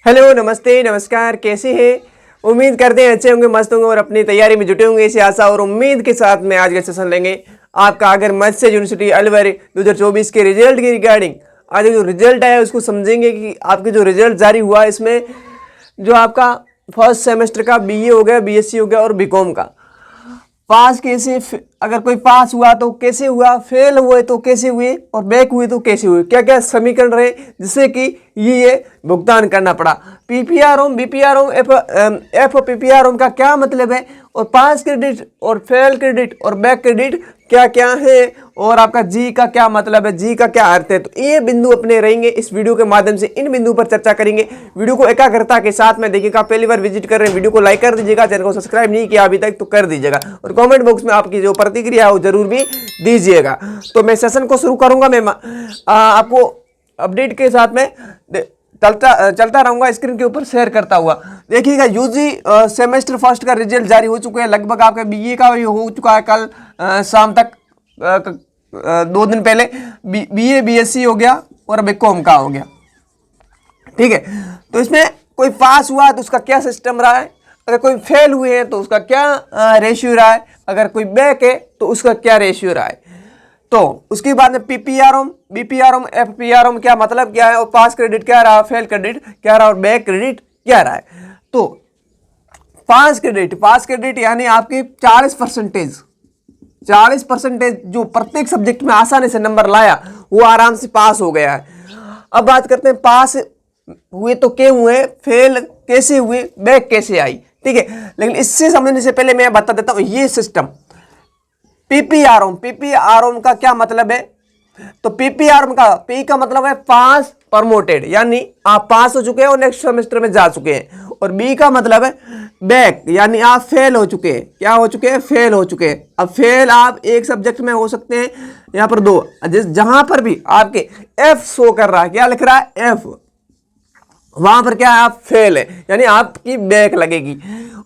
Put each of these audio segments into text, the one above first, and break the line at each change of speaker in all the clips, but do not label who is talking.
Hello, नमस्ते, नमस्कार। कैसे हैं? उम्मीद करते हैं अच्छे होंगे, मस्त होंगे और अपनी तैयारी में जुटे होंगे। इसी आशा और उम्मीद के साथ में आज का सेशन लेंगे आपका अगर मत्स्य यूनिवर्सिटी अलवर 2024 के रिजल्ट की रिगार्डिंग। आज जो रिजल्ट आया उसको समझेंगे कि आपके जो रिजल्ट जारी हुआ इसमें जो आपका फर्स्ट सेमेस्टर का बीए हो गया, बीएससी हो गया और बीकॉम का पास कैसे, अगर कोई पास हुआ तो कैसे हुआ, फेल हुए तो कैसे हुए और बैक हुए तो कैसे हुए, क्या क्या समीकरण रहे जिससे कि ये भुगतान करना पड़ा। पीपीआर ओम, बीपीआर ओम, एफ पीपीआर ओम का क्या मतलब है और पास क्रेडिट और फेल क्रेडिट और बैक क्रेडिट क्या क्या है और आपका जी का क्या मतलब है, जी का क्या अर्थ है। तो ये बिंदु अपने रहेंगे इस वीडियो के माध्यम से, इन बिंदु पर चर्चा करेंगे। वीडियो को एकाग्रता के साथ में देखिएगा। पहली बार विजिट कर रहे हैं वीडियो को लाइक कर दीजिएगा, चैनल को सब्सक्राइब नहीं किया अभी तक तो कर दीजिएगा और कमेंट बॉक्स में आपकी जो प्रतिक्रिया है वो जरूर भी दीजिएगा। तो मैं सेशन को शुरू करूंगा। मैं आपको अपडेट के साथ में चलता रहूंगा, स्क्रीन के ऊपर शेयर करता हुआ। देखिएगा, यूजी सेमेस्टर फर्स्ट का रिजल्ट जारी हो चुके हैं। लगभग आपका बीए का हो चुका है कल शाम तक, 2 दिन पहले बीए बीएससी हो गया और बीकॉम का हो गया। ठीक है, तो इसमें कोई पास हुआ तो उसका क्या सिस्टम रहा है, अगर कोई फेल हुए हैं तो उसका क्या रेशियो रहा है, अगर कोई बैक है तो उसका क्या रेशियो रहा है। तो उसके बाद में पीपीआरओम, बीपीआरओम, एफपीआरओम क्या मतलब क्या है और पास क्रेडिट क्या रहा, फेल क्रेडिट क्या रहा और बैक क्रेडिट क्या रहा है। तो पास क्रेडिट यानी आपकी 40% जो प्रत्येक सब्जेक्ट में आसानी से नंबर लाया वो आराम से पास हो गया है। अब बात करते हैं पास हुए तो क्या हुए, फेल कैसे हुए, बैक कैसे आई। ठीक है, लेकिन इससे समझने से पहले मैं बता देता हूं ये सिस्टम। पीपीआरओम का क्या मतलब है, तो पीपीआरओम का पी का मतलब है पास प्रमोटेड, यानी आप पास हो चुके हैं और नेक्स्ट सेमेस्टर में जा चुके हैं। और बी का मतलब है बैक, यानी आप फेल हो चुके हैं। क्या हो चुके हैं? फेल हो चुके हैं। अब फेल आप एक सब्जेक्ट में हो सकते हैं, यहां पर 2, जहां पर भी आपके एफ शो कर रहा है, क्या लिख रहा है? एफ, वहां पर क्या है? आप फेल है, यानी आपकी बैक लगेगी।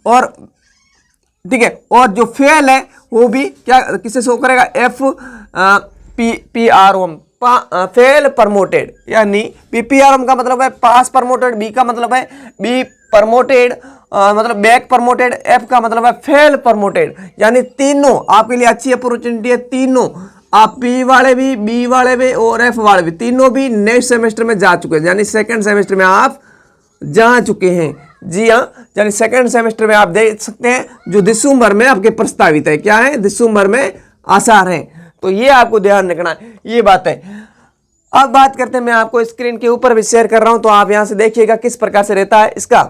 और ठीक है, और जो फेल है वो भी क्या किसे शो करेगा? एफ पीआरओम, फेल प्रमोटेड, यानी पीपीआरओम का मतलब है पास प्रमोटेड, बी का मतलब है बी प्रमोटेड मतलब बैक प्रमोटेड, एफ का मतलब है फेल प्रमोटेड। यानी तीनों आपके लिए अच्छी अपॉर्चुनिटी है। तीनों आप पी वाले भी, बी वाले भी और एफ वाले भी, तीनों भी नेक्स्ट सेमेस्टर में जा चुके हैं, यानी सेकंड सेमेस्टर में आप जा चुके हैं। जी हाँ, यानी सेकंड सेमेस्टर में आप देख सकते हैं जो दिसंबर में आपके प्रस्तावित है। क्या है? दिसंबर में आसार है। तो ये आपको ध्यान रखना है, ये बात है। अब बात करते हैं, मैं आपको स्क्रीन के ऊपर भी शेयर कर रहा हूं तो आप यहां से देखिएगा किस प्रकार से रहता है इसका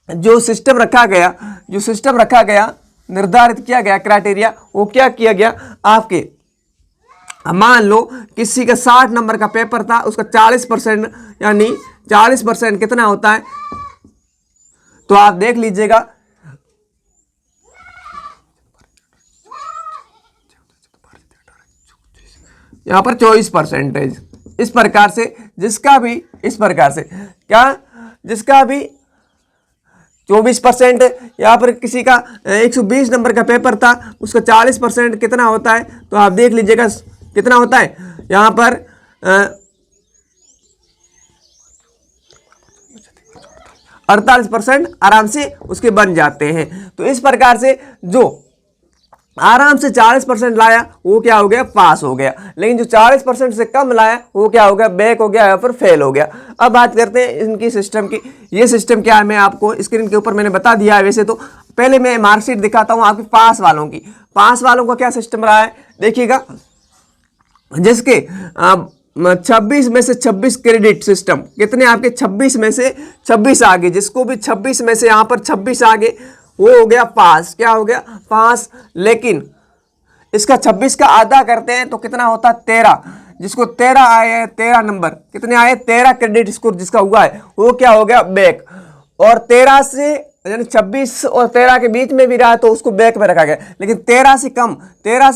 जो सिस्टम रखा गया, निर्धारित किया गया क्राइटेरिया, वो क्या किया गया आपके। मान लो किसी का 60 नंबर का पेपर था, उसका 40%, यानी 40% कितना होता है, तो आप देख लीजिएगा यहां पर 24%। इस प्रकार से जिसका भी 24%, यहाँ पर किसी का 120 नंबर का पेपर था, उसका 40% कितना होता है, तो आप देख लीजिएगा कितना होता है। यहाँ पर 48% आराम से उसके बन जाते हैं। तो इस प्रकार से जो आराम से 40% लाया वो क्या हो गया? पास हो गया। लेकिन जो 40% से कम लाया वो क्या हो गया? बैक हो गया या फिर फेल हो गया। अब बात करते हैं इनकी सिस्टम की। ये सिस्टम क्या है मैं आपको स्क्रीन के ऊपर मैंने बता दिया है। वैसे तो पहले मैं मार्कशीट दिखाता हूं आपके पास वालों की। पास वालों का क्या सिस्टम रहा है देखिएगा, जिसके 26 में से 26 क्रेडिट सिस्टम, कितने आपके 26 में से 26 आगे, जिसको भी 26 में से यहां पर 26 आगे वो हो गया पास। क्या हो गया? पास। लेकिन इसका 26 का आधा करते हैं तो कितना होता है? 13। जिसको 13 आए हैं, 13 नंबर कितने आए? 13 क्रेडिट स्कोर जिसका हुआ है वो क्या हो गया? बैक। और 13 से यानी 26 और 13 के बीच में भी रहा तो उसको बैक में रखा गया। लेकिन 13 से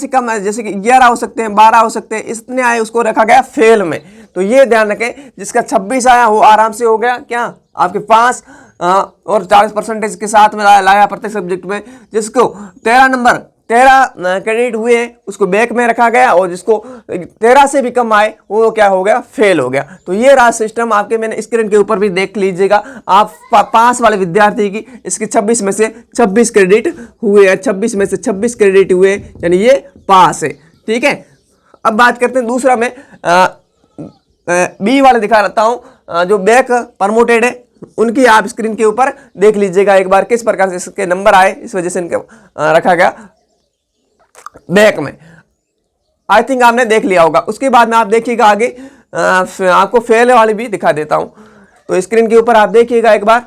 कम जैसे कि 11 हो सकते हैं, 12 हो सकते हैं, इतने आए उसको रखा गया फेल में। तो ये ध्यान रखें, जिसका 26 आया वो आराम से हो गया क्या आपके पास, और 40% के साथ में लाया प्रत्येक सब्जेक्ट में। जिसको 13 नंबर 13 क्रेडिट हुए हैं उसको बैक में रखा गया, और जिसको 13 से भी कम आए वो क्या हो गया, फेल हो गया। तो ये रहा सिस्टम आपके, मैंने स्क्रीन के ऊपर भी देख लीजिएगा। आप पास वाले विद्यार्थी की इसके 26 में से 26 क्रेडिट हुए हैं, 26 में से 26 क्रेडिट हुए, यानी ये पास है। ठीक है, अब बात करते हैं दूसरा, मैं बी वाले दिखा रहता हूँ जो बैक प्रमोटेड है, उनकी आप स्क्रीन के ऊपर देख लीजिएगा एक बार किस प्रकार से इसके नंबर आए, इस वजह से इनके रखा गया बैक में। आई थिंक आपने देख लिया होगा। उसके बाद में आप देखिएगा आगे, आपको फेल वाली भी दिखा देता हूं, तो स्क्रीन के ऊपर आप देखिएगा एक बार।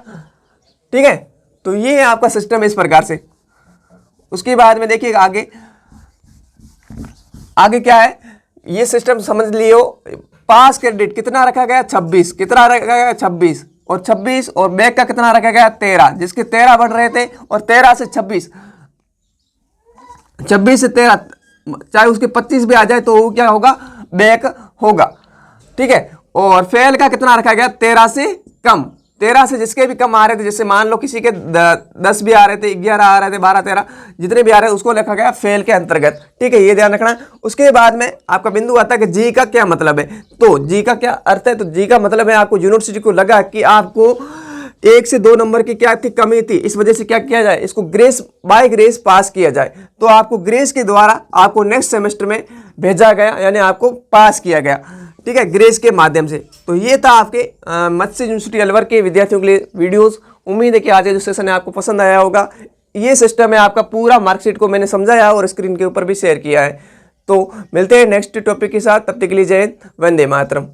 ठीक है, तो ये है आपका सिस्टम इस प्रकार से। उसके बाद में देखिएगा आगे, आगे क्या है, ये सिस्टम समझ लियो। पास क्रेडिट कितना रखा गया, 26, कितना रखा गया 26, और 26 और बैक का कितना रखा गया 13, जिसके 13 बढ़ रहे थे, और 13 से 26, 26 से 13, चाहे उसके 25 भी आ जाए तो वो क्या होगा, बैक होगा। ठीक है, और फेल का कितना रखा गया 13 से कम, 13 से जिसके भी कम आ रहे थे, जैसे मान लो किसी के 10 भी आ रहे थे, 11 आ रहे थे, 12 13 जितने भी आ रहे हैं उसको लिखा गया फेल के अंतर्गत। ठीक है, ये ध्यान रखना। उसके बाद में आपका बिंदु आता है कि जी का क्या मतलब है। तो जी का क्या अर्थ है, तो जी का मतलब है आपको यूनिवर्सिटी को लगा कि आपको 1 से 2 नंबर की क्या आपकी कमी थी, इस वजह से क्या किया जाए, इसको ग्रेस बाय ग्रेस पास किया जाए। तो आपको ग्रेस के द्वारा आपको नेक्स्ट सेमेस्टर में भेजा गया, यानी आपको पास किया गया। ठीक है, ग्रेस के माध्यम से। तो ये था आपके मत्स्य यूनिवर्सिटी अलवर के विद्यार्थियों के लिए वीडियोस। उम्मीद है कि आज जो सेशन है आपको पसंद आया होगा। ये सिस्टम है आपका, पूरा मार्कशीट को मैंने समझाया और स्क्रीन के ऊपर भी शेयर किया है। तो मिलते हैं नेक्स्ट टॉपिक के साथ, तब तक के लिए जय हिंद, वंदे मातरम।